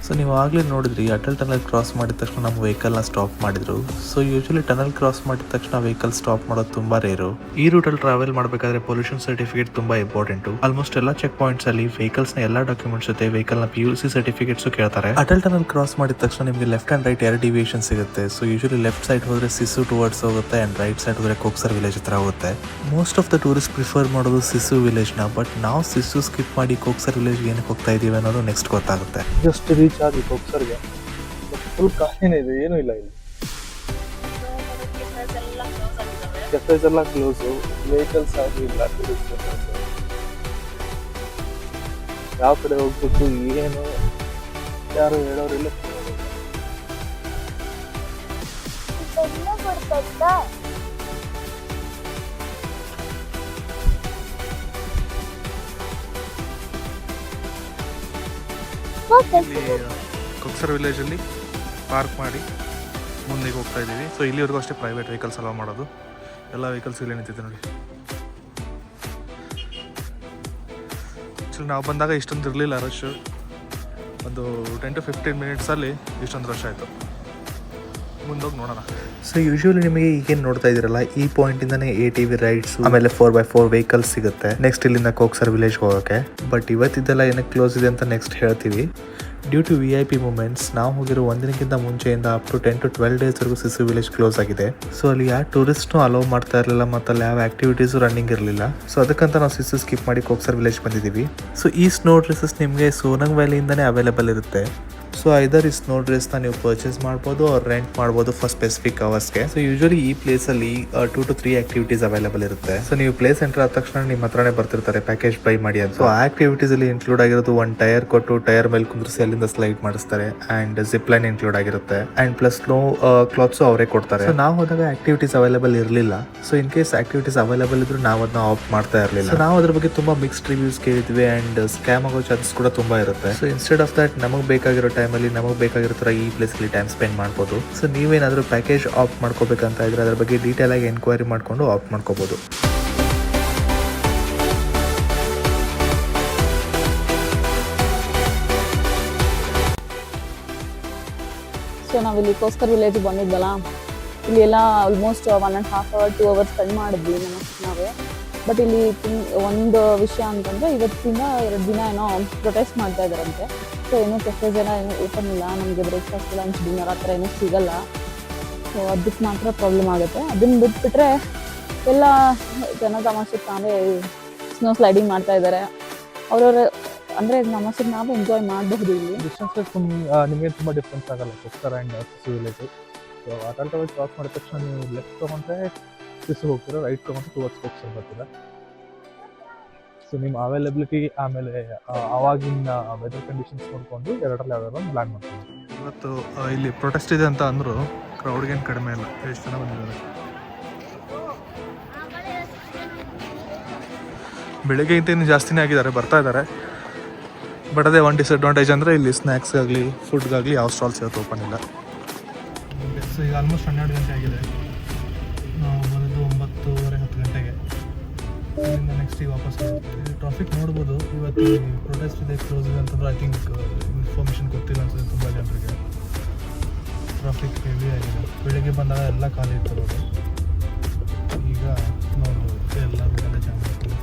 ಸೊ ನೀವು ಆಗಲೇ ನೋಡಿದ್ರಿ ಅಟಲ್ ಟನಲ್ ಕ್ರಾಸ್ ಮಾಡಿದ ತಕ್ಷಣ ನಮ್ಮ ವೆಹಿಕಲ್ನ ಸ್ಟಾಪ್ ಮಾಡಿದ್ರು. ಸೊ ಯೂಶಲಿ ಟನಲ್ ಕ್ರಾಸ್ ಮಾಡಿದ ತಕ್ಷಣ ವೆಹಿಕಲ್ ಸ್ಟಾಪ್ ಮಾಡೋದು ತುಂಬಾ ರೇರು. ಈ ರೂಟಲ್ಲಿ ಟ್ರಾವೆಲ್ ಮಾಡಬೇಕಾದ್ರೆ ಪೊಲ್ಯೂಷನ್ ಸರ್ಟಿಫಿಕೇಟ್ ತುಂಬಾ ಇಂಪಾರ್ಟೆಂಟು. ಆಲ್ಮೋಸ್ಟ್ ಎಲ್ಲ ಚೆಕ್ ಪಾಯಿಂಟ್ಸ್ ಅಲ್ಲಿ ವೆಹಿಕಲ್ಸ್ನ ಎಲ್ಲ ಡಾಕ್ಯುಮೆಂಟ್ಸ್ ಜೊತೆ ವೆಹಿಕಲ್ನ PUC ಸರ್ಟಿಫಿಕೇಟ್ಸು ಕೇಳ್ತಾರೆ. ಅಟಲ್ ಟನಲ್ ಕ್ರಾಸ್ ಮಾಡಿದ ತಕ್ಷಣ ನಿಮಗೆ ಲೆಫ್ಟ್ ಅಂಡ್ ರೈಟ್ 2 ಡಿವಿಯೇಷನ್ ಸಿಗುತ್ತೆ. ಸೊ ಯೂಶಲಿ ಲೆಫ್ಟ್ ಸೈಡ್ ಹೋದ್ರೆ ಸಿಸ್ಸು ಟುವರ್ಡ್ಸ್ ಹೋಗುತ್ತೆ ಅಂಡ್ ರೈಟ್ ಸೈಡ್ ಹೋದ್ರೆ ಕೋಕ್ಸರ್ ವಿಲೇಜ್ ಹತ್ರ ಹೋಗುತ್ತೆ. Most of the tourist prefer ಮಾಡೋದು ಸಿಸ್ಸು ವಿಲೇಜ್ನ. ಬಟ್ ನಾವು ಸಿಸ್ಸು ಸ್ಕಿಪ್ ಮಾಡಿ ಕೋಕ್ಸರ್ ವಿಲೇಜ್ ಏನಕ್ಕೆ ಹೋಗ್ತಾ ಇದೀವಿ ಅನ್ನೋದು ನೆಕ್ಸ್ಟ್ ಗೊತ್ತಾಗುತ್ತೆ. ಜಸ್ಟ್ ರೀಚ್ ಆಗಿ ಕೋಕ್ಸರ್ಗೆ ಫುಲ್ ಖಾಲಿನೇ ಇದೆ, ಏನೂ ಇಲ್ಲ ಇಲ್ಲಿ. ಕೆಫೆಸ್ ಎಲ್ಲ ಕ್ಲೋಸು, ವೆಹಿಕಲ್ಸ್ ಆಗಿ ಇಲ್ಲ. ಯಾವ ಕಡೆ ಹೋಗ್ಬೇಕು ಏನು ಯಾರು ಹೇಳೋರಿಲ್ಲ. ಕೋಕ್ಸರ್ ವಿಲೇಜಲ್ಲಿ ಪಾರ್ಕ್ ಮಾಡಿ ಮುಂದೆ ಹೋಗ್ತಾ ಇದ್ದೀವಿ. ಸೊ ಇಲ್ಲಿವರೆಗೂ ಅಷ್ಟೇ ಪ್ರೈವೇಟ್ ವೆಹಿಕಲ್ಸ್ ಅಲೋ ಮಾಡೋದು. ಎಲ್ಲ ವೆಹಿಕಲ್ಸ್ ಇಲ್ಲೇ ನಿಂತಿದೆ ನೋಡಿ. ಆ್ಯಕ್ಚುಲಿ ನಾವು ಬಂದಾಗ ಇಷ್ಟೊಂದು ಇರಲಿಲ್ಲ ರಶ್ಶು. ಒಂದು 10 to 15 ಮಿನಿಟ್ಸಲ್ಲಿ ಇಷ್ಟೊಂದು ರಶ್ ಆಯಿತು. ಮುಂದೋಗಿ ನೋಡೋಣ. ಸೊ ಯೂಶುವಲಿ ನಿಮಗೆ ಈಗೇನು ನೋಡ್ತಾ ಇದ್ದೀರಲ್ಲ, ಈ ಪಾಯಿಂಟಿಂದನೇ ATV ರೈಡ್ಸ್, ಆಮೇಲೆ 4x4 ವೆಹಿಕಲ್ಸ್ ಸಿಗುತ್ತೆ ನೆಕ್ಸ್ಟ್ ಇಲ್ಲಿಂದ ಕೋಕ್ಸರ್ ವಿಲೇಜ್ಗೆ ಹೋಗೋಕ್ಕೆ. ಬಟ್ ಇವತ್ತಿದ್ದೆಲ್ಲ ಏನಕ್ಕೆ ಕ್ಲೋಸ್ ಇದೆ ಅಂತ ನೆಕ್ಸ್ಟ್ ಹೇಳ್ತೀವಿ. ಡ್ಯೂ ಟು VIP ಮೂಮೆಂಟ್ಸ್ ನಾವು ಹೋಗಿರೋ ಒಂದಿನಕ್ಕಿಂತ ಮುಂಚೆಯಿಂದ ಅಪ್ ಟು 10 to 12 ಡೇಸ್ವರೆಗೂ ಸಿಸು ವಿಲೇಜ್ ಕ್ಲೋಸ್ ಆಗಿದೆ. ಸೊ ಅಲ್ಲಿ ಯಾವ ಟೂರಿಸ್ಟ್ನು ಅಲೋ ಮಾಡ್ತಾ ಇರಲಿಲ್ಲ ಮತ್ತು ಅಲ್ಲಿ ಯಾವ ಆಕ್ಟಿವಿಟೀಸು ರನ್ನಿಂಗ್ ಇರಲಿಲ್ಲ. ಸೊ ಅದಕ್ಕಂತ ನಾವು ಸಿಸು ಸ್ಕಿಪ್ ಮಾಡಿ ಕೋಕ್ಸರ್ ವಿಲೇಜ್ ಬಂದಿದ್ದೀವಿ. ಸೊ ಈ ಸ್ನೋ ಡ್ರೆಸ್ಸಸ್ ನಿಮಗೆ ಸೋನಂಗ್ ವ್ಯಾಲಿಯಿಂದನೇ ಅವೈಲೇಬಲ್ ಇರುತ್ತೆ. ಸೊ ಐದರ್ ಈ ಸ್ನೋ ಡ್ರೆಸ್ನ ನೀವು ಪರ್ಚೇಸ್ ಮಾಡ್ಬೋದು ಅವ್ರು ರೆಂಟ್ ಮಾಡ್ಬೋದು ಫಾರ್ ಸ್ಪೆಸಿಫಿಕ್ ಅವರ್ಸ್ಗೆ. ಸೊ ಯೂಶಲಿ ಈ ಪ್ಲೇಸಲ್ಲಿ 2 to 3 ಆಕ್ಟಿವಿಟೀಸ್ ಅವೈಲೇಬಲ್ ಇರುತ್ತೆ. ಸೊ ನೀವು ಪ್ಲೇಸ್ ಎಂಟರ್ ಆದ ತಕ್ಷಣ ನಿಮ್ಮ ಹತ್ರನೇ ಬರ್ತಿರ್ತಾರೆ ಪ್ಯಾಕೇಜ್ ಬೈ ಮಾಡಿ ಅಂತ. ಸೊ ಆ ಆಕ್ಟಿವಿಟೀಸ್ ಅಲ್ಲಿ ಇನ್ಕ್ಲೂಡ್ ಆಗಿರೋದು ಒಂದು ಟೈರ್ ಕೊಟ್ಟು ಟೈರ್ ಮೇಲೆ ಕುಂದ್ರಿಸಿ ಅಲ್ಲಿಂದ ಸ್ಲೈಡ್ ಮಾಡಿಸ್ತಾರೆ ಅಂಡ್ ಜಿಪ್ ಲೈನ್ ಇನ್ಕ್ಲೂಡ್ ಆಗಿರುತ್ತೆ ಅಂಡ್ ಪ್ಲಸ್ ಸ್ನೋ ಕ್ಲಾತ್ಸು ಅವರೇ ಕೊಡ್ತಾರೆ. ಸೊ ನಾವು ಹೋದಾಗ ಆಕ್ಟಿವಿಟೀಸ್ ಅವೈಲೇಬಲ್ ಇರಲಿಲ್ಲ. So in case activities available ಇದ್ರು ನಾವು ಅದನ್ನ ಆಫ್ ಮಾಡ್ತಾ ಇರಲಿಲ್ಲ. ಸೊ ನಾವು ಅದ್ರ ಬಗ್ಗೆ ತುಂಬಾ ಮಿಕ್ಸ್ಡ್ ರಿವ್ಯೂಸ್ ಕೇಳಿದ್ವಿ ಅಂಡ್ ಸ್ಕ್ಯಾಮ್ ಆಗೋ ಚಾನ್ಸಸ್ ಕೂಡ ತುಂಬಾ ಇರುತ್ತೆ. ಸೊ ಇನ್ಸ್ಟೆಡ್ ಆಫ್ ದಟ್ ನಮಗೆ ಬೇಕಾಗಿರೋ ಟೈಮಲ್ಲಿ ನಮಗೆ ಬೇಕಾಗಿರೋ ಥರ ಈ ಪ್ಲೇಸಲ್ಲಿ ಟೈಮ್ ಸ್ಪೆಂಡ್ ಮಾಡ್ಬೋದು. ಸೊ ನೀವೇನಾದರೂ ಪ್ಯಾಕೇಜ್ ಆಫ್ ಮಾಡ್ಕೋಬೇಕಂತ ಇದ್ರೆ ಅದ್ರ ಬಗ್ಗೆ ಡೀಟೇಲ್ ಆಗಿ ಎನ್ಕ್ವೈರಿ ಮಾಡಿಕೊಂಡು ಆಫ್ ಮಾಡ್ಕೋಬೋದು. ಸೊ ನಾವಿಲ್ಲಿ ಕೋಸ್ಕರ್ ವಿಲೇಜಿಗೆ ಬಂದಿದ್ದಲ್ಲ, ಇಲ್ಲಿ ಎಲ್ಲ ಆಲ್ಮೋಸ್ಟ್ 1.5 hour 2 hours ಸ್ಪೆಂಡ್ ಮಾಡಿದ್ವಿ ನಾವೇ. ಬಟ್ ಇಲ್ಲಿ ಒಂದು ವಿಷಯ ಅಂತಂದರೆ ಇವತ್ತಿಂದ 2 ದಿನ ಏನೋ ಪ್ರೊಟೆಸ್ಟ್ ಮಾಡ್ತಾ ಇದ್ದಾರಂತೆ. ಸೊ ಏನೋ ಕೆಫೇಸ್ ಏನೋ ಓಪನ್ ಇಲ್ಲ, ನಮಗೆ ಬ್ರೇಕ್ಫಾಸ್ಟ್ ಲಂಚ್ ಡಿನ್ನರ್ ಆ ಥರ ಏನೂ ಸಿಗಲ್ಲ. ಸೊ ಅದಕ್ಕೆ ಮಾತ್ರ ಪ್ರಾಬ್ಲಮ್ ಆಗುತ್ತೆ. ಅದನ್ನು ಬಿಟ್ಬಿಟ್ರೆ ಎಲ್ಲ ಜನ ತಮಾಷೆಗೆ ತಾನೇ ಸ್ನೋ ಸ್ಲೈಡಿಂಗ್ ಮಾಡ್ತಾ ಇದ್ದಾರೆ. ಅವ್ರವ್ರ ಅಂದರೆ ತಮಾಷೆಗೆ ನಾವು ಎಂಜಾಯ್ ಮಾಡಬಹುದು. ಇಲ್ಲಿ ಡಿಸ್ಟೆನ್ಸ್ ನಿಮಗೆ ತುಂಬ ಡಿಫ್ರೆನ್ಸ್ ಆಗಲ್ಲ Koksar and Sissu village. So ಅಟಲ್ಟವಾಗಿ ಕ್ರಾಸ್ ಮಾಡಿದ ತಕ್ಷಣ ನೀವು ಲೆಫ್ಟ್ ತೊಗೊಂಡ್ರೆ ಸಿಸು ಹೋಗ್ತೀರಾ, ರೈಟ್ ತೊಗೊಂಡ್ರೆ ಟುವರ್ಡ್ಸ್ ಕೋಕ್ಸರ್ ಬರ್ತೀರಾ. ಸೊ ನಿಮ್ಮ ಅವೈಲಬಿಲಿಟಿ ಆಮೇಲೆ ಅವಾಗಿನ ವೆದರ್ ಕಂಡೀಷನ್ಸ್ ನೋಡಿಕೊಂಡು ಎರಡರಲ್ಲಿ ಯಾವ್ದಾದ್ರು ಒಂದು ಪ್ಲ್ಯಾನ್ ಮಾಡ್ತೀವಿ. ಇವತ್ತು ಇಲ್ಲಿ ಪ್ರೊಟೆಸ್ಟ್ ಇದೆ ಅಂತ ಅಂದರು, ಕ್ರೌಡ್ಗೇನು ಕಡಿಮೆ ಇಲ್ಲ, ಎಷ್ಟು ಜನ ಬಂದಿದ್ದಾರೆ. ಬೆಳಗ್ಗೆಗಿಂತ ಇನ್ನು ಜಾಸ್ತಿನೇ ಆಗಿದ್ದಾರೆ, ಬರ್ತಾ ಇದ್ದಾರೆ. ಬಟ್ ಅದೇ ಒಂದು ಡಿಸಡ್ವಾಂಟೇಜ್ ಅಂದರೆ ಇಲ್ಲಿ ಸ್ನ್ಯಾಕ್ಸ್ಗಾಗಲಿ ಫುಡ್ಗಾಗಲಿ ಯಾವ ಸ್ಟಾಲ್ಸ್ ಇವತ್ತು ಓಪನ್ ಇಲ್ಲ. ಸೊ ಈಗ ಆಲ್ಮೋಸ್ಟ್ 12 ಗಂಟೆ ಆಗಿದೆ. ನಾವು ಬಂದಿದ್ದು 9:30 10 ಗಂಟೆಗೆ. ಇಲ್ಲಿಂದ ನೆಕ್ಸ್ಟ್ ಈಗ ವಾಪಸ್ ಹೋಗ್ತೀವಿ. ಟ್ರಾಫಿಕ್ ನೋಡ್ಬೋದು. ಇವತ್ತು ಪ್ರೊಟೆಸ್ಟ್ ಇದೆ, ಕ್ಲೋಸ್ ಇದೆ ಅಂತಂದ್ರೆ ಐ ಥಿಂಕ್ ಇನ್ಫಾರ್ಮೇಷನ್ ಗೊತ್ತಿಲ್ಲ ಅನ್ಸುತ್ತೆ ತುಂಬ ಜನರಿಗೆ. ಟ್ರಾಫಿಕ್ ಹೆವಿ ಆಗಿದೆ. ಬೆಳಿಗ್ಗೆ ಬಂದಾಗ ಎಲ್ಲ ಖಾಲಿ ಇರ್ತಿರೋದು. ಈಗ ನೋಡ್ಬೋದು ಎಲ್ಲ ರೋಡೆಲ್ಲ ಜಾಮ್ ಆಗ್ತದೆ.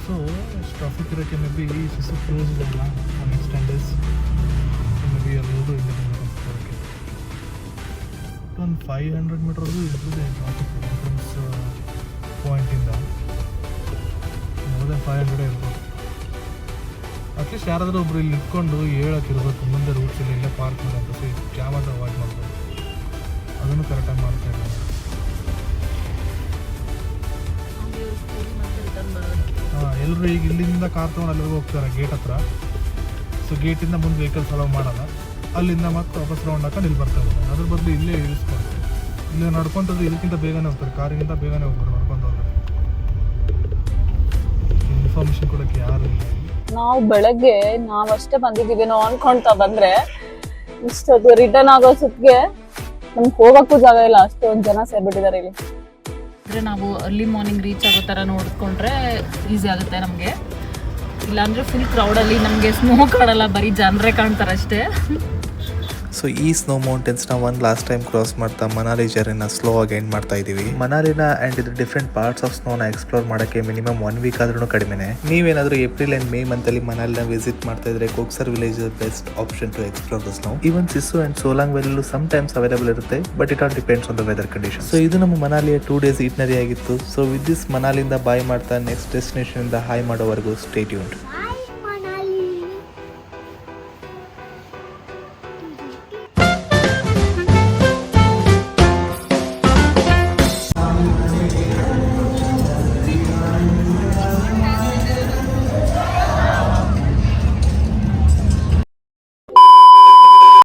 ಸೊ ಟ್ರಾಫಿಕ್ ಇರೋಕ್ಕೆ ಮೇ ಬಿ ಸಿಸು ಕ್ಲೋಸ್ ಇದೆಲ್ಲ ನೆಕ್ಸ್ಟ್ 10 days ಮೇ ಬಿ ಎಲ್ಲರೂ ಇಲ್ಲ ಬರೋಕ್ಕೆ. ಒಂದು 500 ಮೀಟರ್ವರೆಗೂ ಇರ್ತದೆ ಟ್ರಾಫಿಕ್ ಎಂಟ್ರೆನ್ಸ್ ಪಾಯಿಂಟಿಂದ. ಮೋರ್ ದೆನ್ 500 ಇರ್ಬೋದು. ಅಟ್ಲೀಸ್ಟ್ ಯಾರಾದರೂ ಒಬ್ರು ಇಲ್ಲಿ ಇಟ್ಕೊಂಡು ಹೇಳೋಕ್ಕಿರ್ಬೇಕು ಮುಂದೆ ರೂಟ್ಸ್ ಇಲ್ಲ, ಇಲ್ಲೇ ಪಾರ್ಕ್ ಮಾಡಿ ಅಂತ. ಸೊ ಜಾಮ್ ಆದ್ರೆ ಅವಾಯ್ಡ್ ಮಾಡ್ಬೋದು. ಅದನ್ನು ಕರೆಕ್ಟಾಗಿ ಮಾಡ್ತಾ ಇಲ್ಲ. ಎಲ್ಲರೂ ಈಗ ಇಲ್ಲಿಂದ ಕಾರ್ ತೊಗೊಂಡು ಅಲ್ಲಿವರೆಗೂ ಹೋಗ್ತಾರೆ ಗೇಟ್ ಹತ್ರ. ಸೊ ಗೇಟಿಂದ ಮುಂದೆ ವೆಹಿಕಲ್ಸ್ ಅಲೋ ಮಾಡಲ್ಲ. ಅಲ್ಲಿಂದ ಮತ್ತೆ ವಾಪಸ್ ರೌಂಡ್ ಹಾಕೊಂಡು ಇಲ್ಲಿ ಬರ್ತಾ ಇದ್ದಾರೆ. ಅದ್ರ ಬದಲು ಇಲ್ಲೇ ಇಳಿಸ್ಕೊಂಡು ಇಲ್ಲೇ ನಡ್ಕೊಂತಂದ್ರೆ ಇದಕ್ಕಿಂತ ಬೇಗನೆ ಹೋಗ್ತಾರೆ, ಕಾರಿಗಿಂತ ಬೇಗನೆ ಹೋಗ್ತಾರೆ ನಡ್ಕೊಂಡು ಹೋದ್ರೆ. ಇನ್ಫಾರ್ಮೇಷನ್ ಕೊಡೋಕ್ಕೆ ಯಾರು ಇಲ್ಲ. ನಾವು ಬೆಳಗ್ಗೆ ನಾವಷ್ಟೇ ಬಂದಿದ್ದೀವಿ ನಾವು ಅನ್ಕೊಳ್ತಾ ಬಂದರೆ ಇಷ್ಟೊತ್ತು ರಿಟರ್ನ್ ಆಗೋ ಸುತ್ತಿಗೆ ನಮ್ಗೆ ಹೋಗೋಕ್ಕೂ ಜಾಗ ಇಲ್ಲ, ಅಷ್ಟೊಂದು ಜನ ಸೇರ್ಬಿಟ್ಟಿದ್ದಾರೆ ಇಲ್ಲಿ. ಅಂದರೆ ನಾವು ಅರ್ಲಿ ಮಾರ್ನಿಂಗ್ ರೀಚ್ ಆಗೋ ಥರ ನೋಡಿಕೊಂಡ್ರೆ ಈಸಿ ಆಗುತ್ತೆ ನಮಗೆ. ಇಲ್ಲಾಂದರೆ ಫುಲ್ ಕ್ರೌಡಲ್ಲಿ ನಮಗೆ ಸ್ನೋ ಕಾಣಲ್ಲ, ಬರೀ ಜನರೇ ಕಾಣ್ತಾರೆ ಅಷ್ಟೇ. ಸೊ ಈ ಸ್ನೋ ಮೌಂಟೇನ್ಸ್ನ ಒಂದು ಲಾಸ್ಟ್ ಟೈಮ್ ಕ್ರಾಸ್ ಮಾಡ್ತಾ ಮನಾಲಿ ಜರ್ನಿನ ಸ್ಲೋ ಆಗಿ ಎಂಡ್ ಮಾಡ್ತಾ ಇದ್ದೀವಿ. ಮನಾಲಿನ ಆ್ಯಂಡ್ ಇದ್ರ ಡಿಫ್ರೆಂಟ್ ಪಾರ್ಟ್ಸ್ ಆಫ್ ಸ್ನೋನ ಎಕ್ಸ್ಪ್ಲೋರ್ ಮಾಡೋಕ್ಕೆ ಮಿನಿಮಮ್ 1 week ಆದ್ರೂ ಕಡಿಮೆನೆ. ನೀವೇನಾದರೂ ಏಪ್ರಿಲ್ ಆ್ಯಂಡ್ ಮೇ ಮಂತಲ್ಲಿ ಮನಾಲಿನ ವಿಸಿಟ್ ಮಾಡ್ತಾ ಇದ್ರೆ Koksar village best option to explore the snow. Even Sissu and Solang ವ್ಯಾಲಿಯಲ್ಲೂ ಸಮ್ ಟೈಮ್ಸ್ ಅವೈಲೇಬಲ್ ಇರುತ್ತೆ, but it all depends on the weather condition. So ಇದು ನಮ್ಮ ಮನಾಲಿಯ 2 days ಇಟ್ನರಿ ಆಗಿತ್ತು. ಸೊ ವಿತ್ ದಿಸ್ ಮನಾಲಿಂದ ಬಾಯ್ ಮಾಡ್ತಾ ನೆಕ್ಸ್ಟ್ ಡೆಸ್ಟಿನೇಷನ್ ಇಂದ ಹಾಯ್ ಮಾಡೋವರೆಗೂ ಸ್ಟೇ ಟ್ಯೂನ್ಡ್.